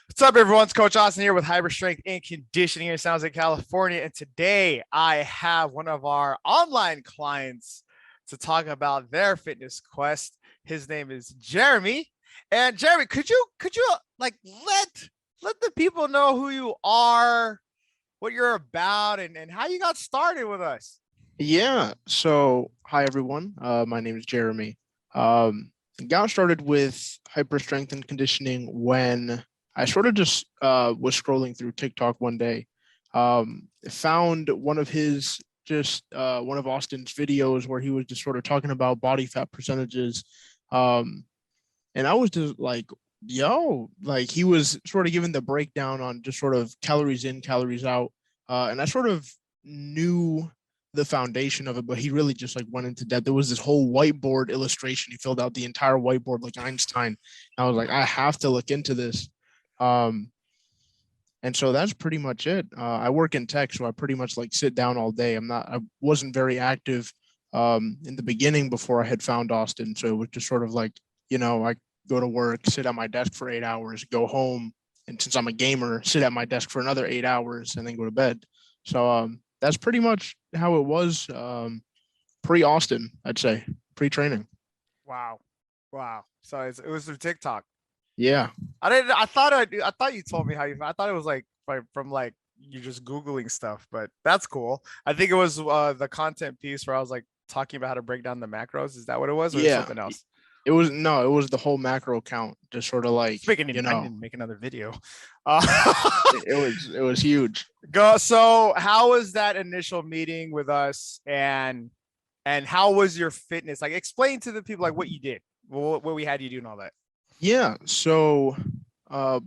What's up, everyone? It's Coach Austin here with Hyper Strength and Conditioning in San Jose, California. And today I have one of our online clients to talk about their fitness quest. His name is Jeremy. And Jeremy, could you like let the people know who you are, what you're about, and how you got started with us? Yeah. So, hi everyone. My name is Jeremy. Um, got started with hyper strength and conditioning when I sort of just was scrolling through TikTok one day. Found one of his one of Austin's videos where he was just sort of talking about body fat percentages. Um, and I was just like, yo, like he was sort of giving the breakdown on just sort of calories in, calories out. And I sort of knew the foundation of it, but he really just like went into depth. There was this whole whiteboard illustration. He filled out the entire whiteboard like Einstein. I was like, I have to look into this. Um, and so that's pretty much it. I work in tech, so I pretty much like sit down all day. I wasn't very active in the beginning before I had found Austin. So it was just sort of like, I go to work, sit at my desk for 8 hours, go home. And since I'm a gamer, sit at my desk for another 8 hours and then go to bed. So that's pretty much how it was pre Austin, I'd say, pre training. Wow. Wow. So it was through TikTok. Yeah. I didn't. I thought you told me how you. I thought it was like from like you just googling stuff, but that's cool. I think it was the content piece where I was like talking about how to break down the macros. Is that what it was, or Yeah. something else? It was no, it was the whole macro count, just sort of like, Speaking, I didn't make another video. it was huge. Go. So, how was that initial meeting with us, and how was your fitness? Like, explain to the people like what you did, what we had you do, and all that. Yeah. So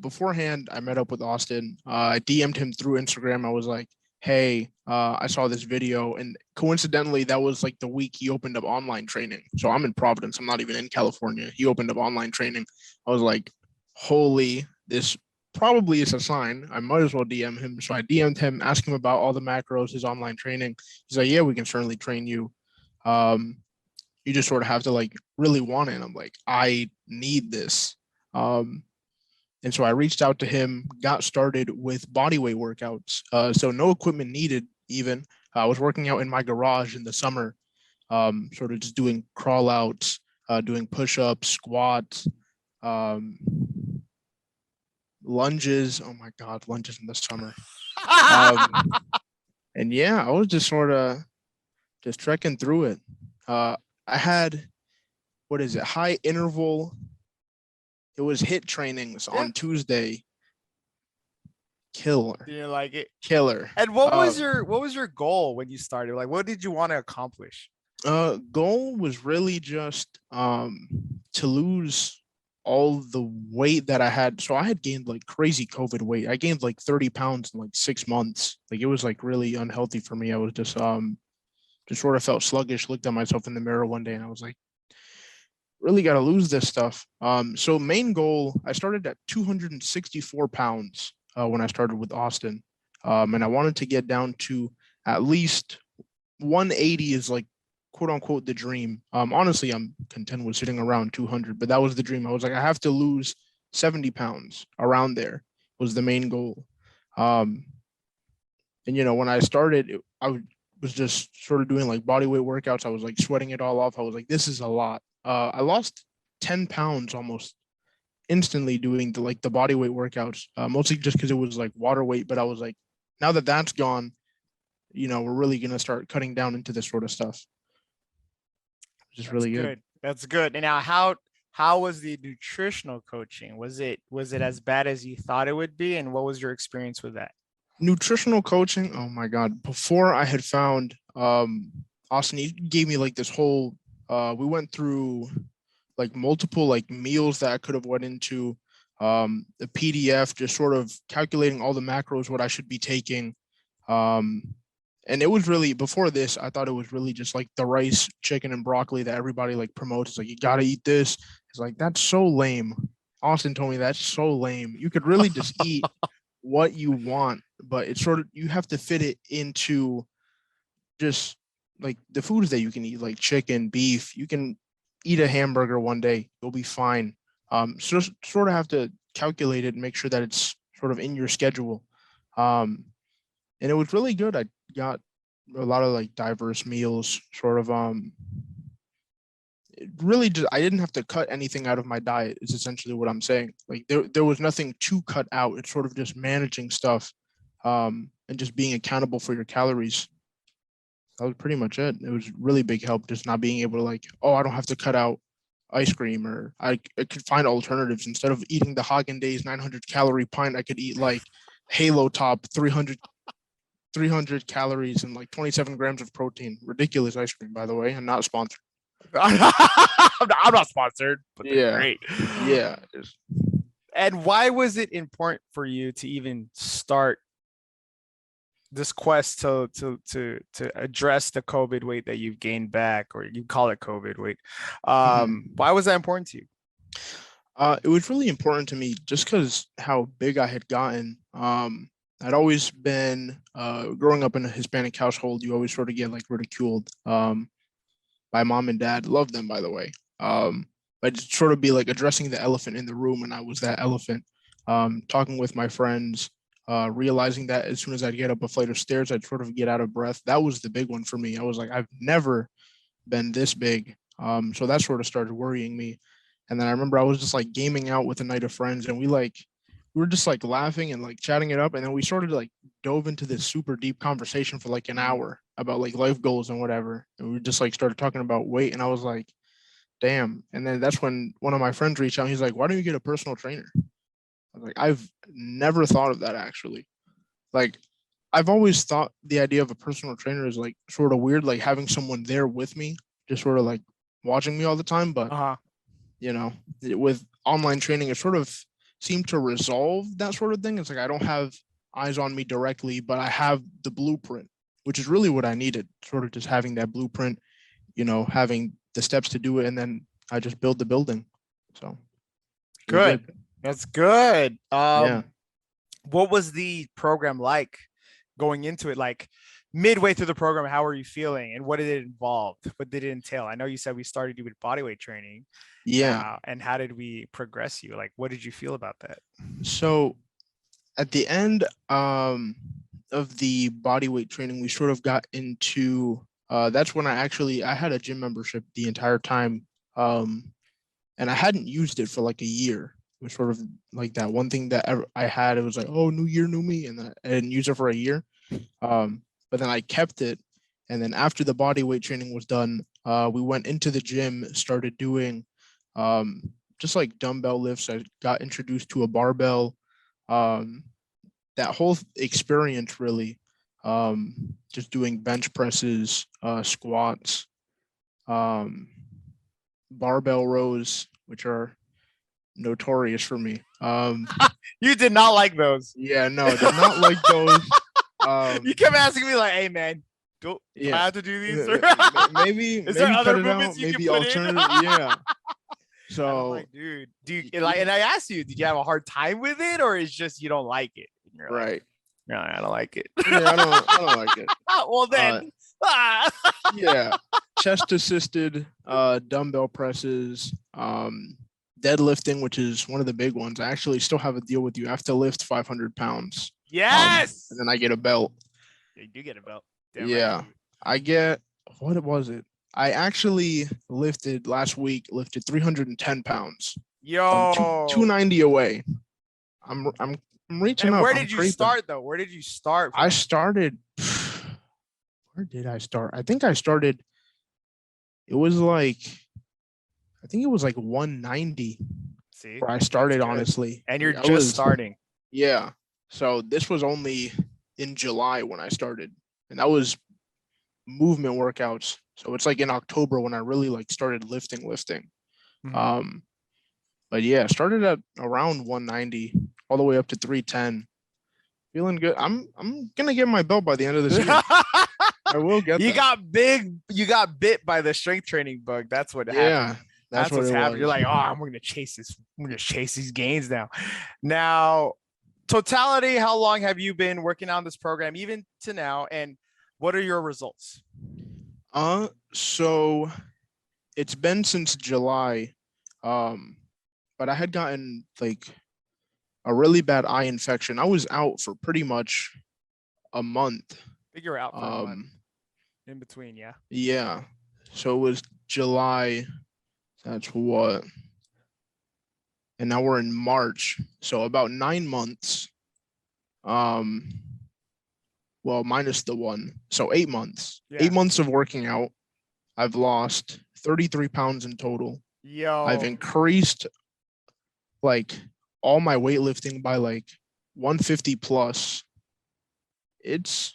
beforehand, I met up with Austin. I DM'd him through Instagram. I was like, hey, I saw this video. And coincidentally, that was like the week he opened up online training. So I'm in Providence. I'm not even in California. He opened up online training. I was like, holy, this probably is a sign. I might as well DM him. So I DM'd him, asked him about all the macros, his online training. He's like, yeah, we can certainly train you. Um, you just sort of have to like really want it. And I'm like, I need this. Um, and so I reached out to him, got started with body weight workouts. So no equipment needed even. I was working out in my garage in the summer, sort of just doing crawl outs, doing push-ups, squats, um, lunges. Oh my God, lunges in the summer. Um, and yeah, I was just sort of just trekking through it. I had, what is it, high interval. It was hit trainings Yeah, on Tuesday. Killer, you like it. killer. And what was your goal when you started? Like, what did you want to accomplish? Goal was really just to lose all the weight that I had. So I had gained like crazy COVID weight. I gained like 30 pounds in like 6 months. Like it was like really unhealthy for me. I was just sort of felt sluggish, looked at myself in the mirror one day and I was like, really got to lose this stuff. So main goal, I started at 264 pounds when I started with Austin. And I wanted to get down to at least 180 is like quote unquote the dream. Honestly, I'm content with sitting around 200, but that was the dream. I was like, I have to lose 70 pounds around there was the main goal. Um, and when I started, was just sort of doing like body weight workouts. I was like sweating it all off. I was like, this is a lot. I lost 10 pounds almost instantly doing the body weight workouts, mostly just because it was like water weight. But I was like, now that that's gone, we're really gonna start cutting down into this sort of stuff, which is That's really good. good. That's good. And now, how was the nutritional coaching? Was it as bad as you thought it would be? And what was your experience with that? Nutritional coaching. Oh my God! Before I had found Austin, he gave me like this whole. We went through like multiple like meals that I could have went into, the PDF, just sort of calculating all the macros, what I should be taking. Um, and it was really before this, I thought it was really just like the rice, chicken, and broccoli that everybody like promotes. It's like you gotta eat this. It's like that's so lame. Austin told me that's so lame. You could really just eat what you want, but it's sort of you have to fit it into just like the foods that you can eat, like chicken, beef. You can eat a hamburger one day, you'll be fine. So just sort of have to calculate it and make sure that it's sort of in your schedule. And it was really good. I got a lot of like diverse meals, sort of it really just, I didn't have to cut anything out of my diet is essentially what I'm saying. Like there was nothing to cut out. It's sort of just managing stuff and just being accountable for your calories. That was pretty much it. It was really big help just not being able to like, oh, I don't have to cut out ice cream, or I could find alternatives. Instead of eating the Haagen-Dazs 900 calorie pint, I could eat like Halo Top 300 calories and like 27 grams of protein. Ridiculous ice cream, by the way, and not sponsored. I'm not sponsored, but they're Yeah. great. Yeah. And why was it important for you to even start this quest to address the COVID weight that you've gained back, or you call it COVID weight? Why was that important to you? It was really important to me just because how big I had gotten. I'd always been growing up in a Hispanic household. You always sort of get like ridiculed by mom and dad. Love them, by the way. But it'd sort of be like addressing the elephant in the room, and I was that elephant. Talking with my friends, realizing that as soon as I'd get up a flight of stairs, I'd sort of get out of breath. That was the big one for me. I was like, I've never been this big. So that sort of started worrying me. And then I remember I was just like gaming out with a night of friends, and we were just like laughing and like chatting it up. And then we sort of like dove into this super deep conversation for like an hour about like life goals and whatever. And we just like started talking about weight. And I was like, damn. And then that's when one of my friends reached out. He's like, why don't you get a personal trainer? I was like, I've never thought of that actually. Like, I've always thought the idea of a personal trainer is like sort of weird, like having someone there with me, just sort of like watching me all the time. But you know, with online training, it sort of seemed to resolve that sort of thing. It's like I don't have eyes on me directly, but I have the blueprint, which is really what I needed. Sort of just having that blueprint, you know, having the steps to do it, and then I just build the building. So good. That's good. Yeah. What was the program like going into it? Like midway through the program, how were you feeling, and what did it involve? What did it entail? I know you said we started you with bodyweight training. Yeah. And how did we progress you? Like, what did you feel about that? So at the end of the bodyweight training, we sort of got into that's when I had a gym membership the entire time. And I hadn't used it for like a year. It was sort of like that one thing that I had. It was like, oh, new year, new me. And then I didn't use it for a year. But then I kept it. And then after the body weight training was done, we went into the gym, started doing just like dumbbell lifts. I got introduced to a barbell. That whole experience really, just doing bench presses, squats, barbell rows, which are notorious for me. You did not like those. Yeah, no, did not like those. You kept asking me like, "Hey, man, do I have to do these?" Maybe Is there other cut it movements out, you maybe can put in? alternative. Yeah. I'm So like, dude, and I asked you, did you have a hard time with it, or is just you don't like it? And you're like, right. no, I don't like it. Yeah, I don't like it. Well then, Yeah, chest assisted dumbbell presses, deadlifting, which is one of the big ones. I actually still have a deal with you. I have to lift 500 pounds. yes. And then I get a belt. You do get a belt. Damn Yeah. right. I get, what was it? I actually lifted 310 pounds. Yo, 290 away. I'm reaching and up. where I'm did you creeping. start though? Where did you start? I started, where did I start? I think I started, it was like, I think it was like 190 See, where I started, honestly. and you're I just was, starting. Yeah. So this was only in July when I started, and that was movement workouts. So it's like in October when I really like started lifting. Mm-hmm. But yeah, started at around 190 all the way up to 310. Feeling good. I'm gonna get my belt by the end of this year. I will get You that. you got bit by the strength training bug. That's what happened. Yeah, that's What's what happened. You're was. like, oh, I'm gonna chase this. I'm gonna chase these gains now. Now, totality, how long have you been working on this program, even to now, and what are your results? So it's been since July. But I had gotten like a really bad eye infection. I was out for pretty much a month. I think you were out for a month Um, in between. Yeah. yeah. So it was July. That's what. And now we're in March. So about 9 months. Um, well, minus the one. So 8 months. Yeah. 8 months of working out. I've lost 33 pounds in total. I've Yo. increased like all my weightlifting by like 150 plus. It's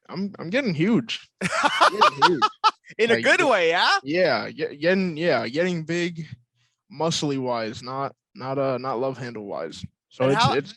I'm getting huge. Getting huge. In a Like good way, yeah. getting big, muscly wise, not love handle wise. So And it's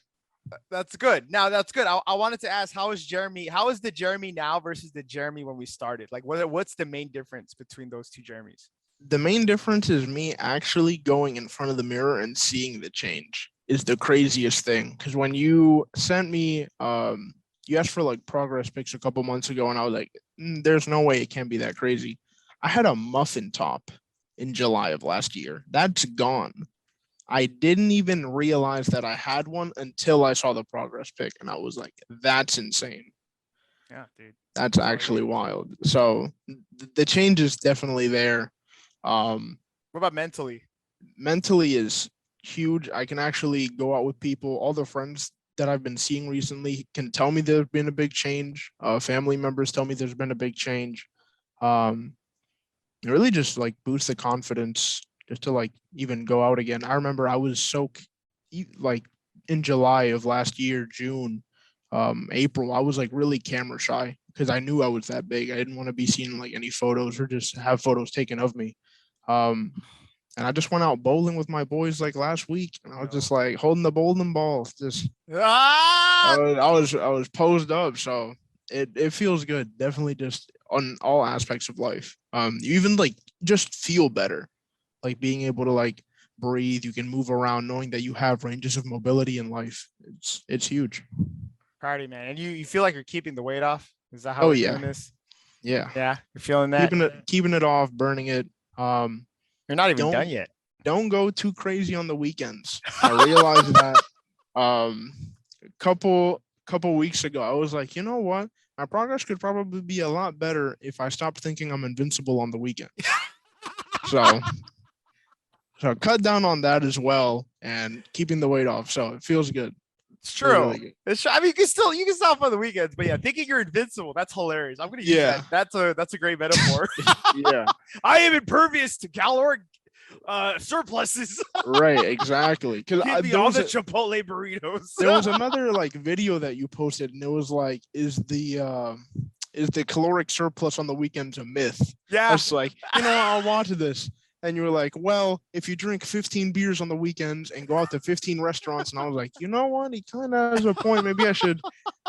that's good. Now that's good. I wanted to ask, how is Jeremy? How is the Jeremy now versus the Jeremy when we started? Like, what's the main difference between those two Jeremys? the main difference is me actually going in front of the mirror and seeing the change is the craziest thing. Because when you sent me, you asked for like progress pics a couple months ago, and I was like, there's no way it can be that crazy. I had a muffin top in July of last year. That's gone. I didn't even realize that I had one until I saw the progress pic, and I was like, that's insane. Yeah, dude. That's actually wild. So the change is definitely there. Um, What about mentally? mentally is huge. I can actually go out with people. All the friends that I've been seeing recently can tell me there's been a big change. Family members tell me there's been a big change. Um, it really just like boosts the confidence just to like even go out again. I remember I was like in July of last year, June, April, I was like really camera shy because I knew I was that big. I didn't want to be seen in like any photos or just have photos taken of me. Um, and I just went out bowling with my boys like last week, and I was just like holding the bowling ball. Just Ah! I was posed up, so it feels good. Definitely, just on all aspects of life. You even like just feel better, like being able to like breathe. You can move around, knowing that you have ranges of mobility in life. It's huge. Party, man. And you feel like you're keeping the weight off? Is that how Oh we're yeah, doing this? yeah. Yeah, you're feeling that? Keeping it off, burning it. You're not even done Don't yet. don't go too crazy on the weekends. I realized that um a couple weeks ago. I was like, you know what? My progress could probably be a lot better if I stopped thinking I'm invincible on the weekends. So cut down on that as well and keeping the weight off. So it feels good. It's Feels true. really good. It's true. I mean, you can stop on the weekends, but yeah, thinking you're invincible, that's hilarious. I'm gonna use Yeah. that. That's a great metaphor. Yeah. I am impervious to caloric surpluses. Right. Exactly. Because Give me all the Chipotle burritos. there was another like video that you posted, and it was like, is the caloric surplus on the weekends a myth? I Yeah. was like, I'll watch this. And you were like, well, if you drink 15 beers on the weekends and go out to 15 restaurants, and I was like, you know what? He kind of has a point. Maybe I should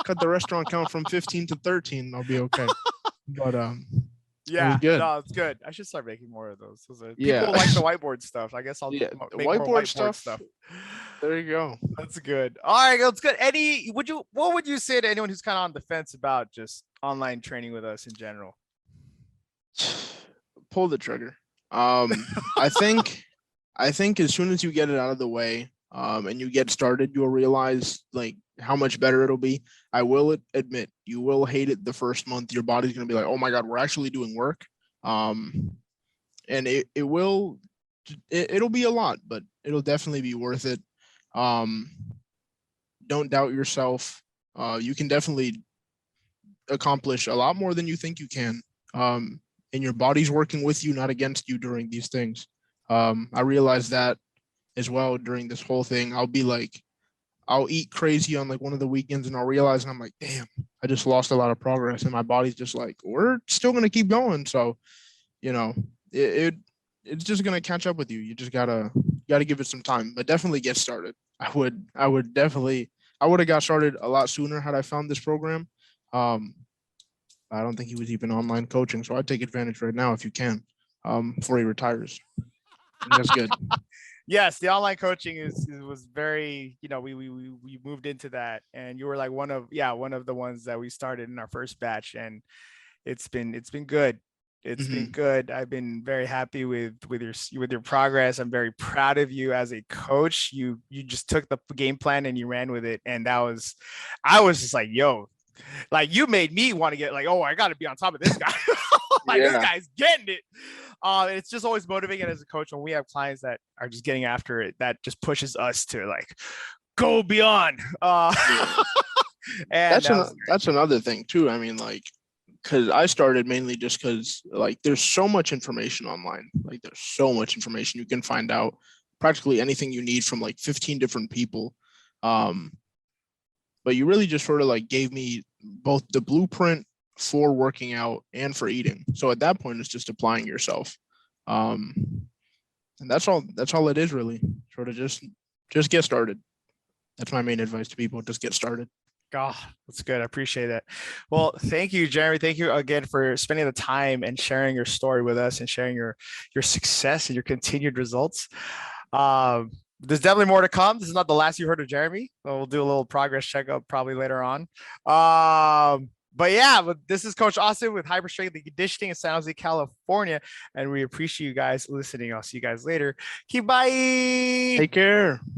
cut the restaurant count from 15 to 13. And I'll be okay. But it was Yeah, good. no, it's good. I should start making more of those. Yeah. People like the whiteboard stuff. I guess I'll Yeah. The make more whiteboard whiteboard stuff. stuff. There you go. That's good. All right, that's good. What would you say to anyone who's kind of on the fence about just online training with us in general? Pull the trigger. I think as soon as you get it out of the way, and you get started, you'll realize like how much better it'll be. I will admit you will hate it the first month. Your body's gonna be like, oh my god, we're actually doing work. And it'll be a lot, but it'll definitely be worth it. Um, don't doubt yourself. You can definitely accomplish a lot more than you think you can. And your body's working with you, not against you during these things. I realized that as well during this whole thing. I'll eat crazy on like one of the weekends, and I'll realize, and I'm like, damn, I just lost a lot of progress, and my body's just like, we're still gonna keep going. So, you know, it it's just gonna catch up with you. You just gotta give it some time, but definitely get started. I would definitely I would have got started a lot sooner had I found this program. Um, I don't think he was even online coaching, so I'd take advantage right now if you can, before he retires. That's good. Yes, the online coaching was very, we moved into that, and you were like one of the ones that we started in our first batch, and it's been good. It's been Hmm. good. I've been very happy with your progress. I'm very proud of you as a coach. You just took the game plan and you ran with it, and I was just like, yo, like you made me want to get like, oh, I got to be on top of this guy. Like this Yeah. guy's getting it. It's just always motivating as a coach when we have clients that are just getting after it. That just pushes us to like go beyond. Yeah. And that was great. That's another thing too. I mean, like, because I started mainly just because like there's so much information online. Like there's so much information. You can find out practically anything you need from like 15 different people. Um, but you really just sort of like gave me both the blueprint for working out and for eating. So at that point, it's just applying yourself. Um, and that's all it is really. Sort of just get started. That's my main advice to people. Just get started. God, that's good. I appreciate it. Well, thank you, Jeremy. Thank you again for spending the time and sharing your story with us and sharing your success and your continued results. There's definitely more to come. This is not the last you heard of Jeremy. We'll do a little progress checkup probably later on. But yeah, but this is Coach Austin with Hyper Strength and Conditioning in San Jose, California, and we appreciate you guys listening. I'll see you guys later. Keep bye. Take care.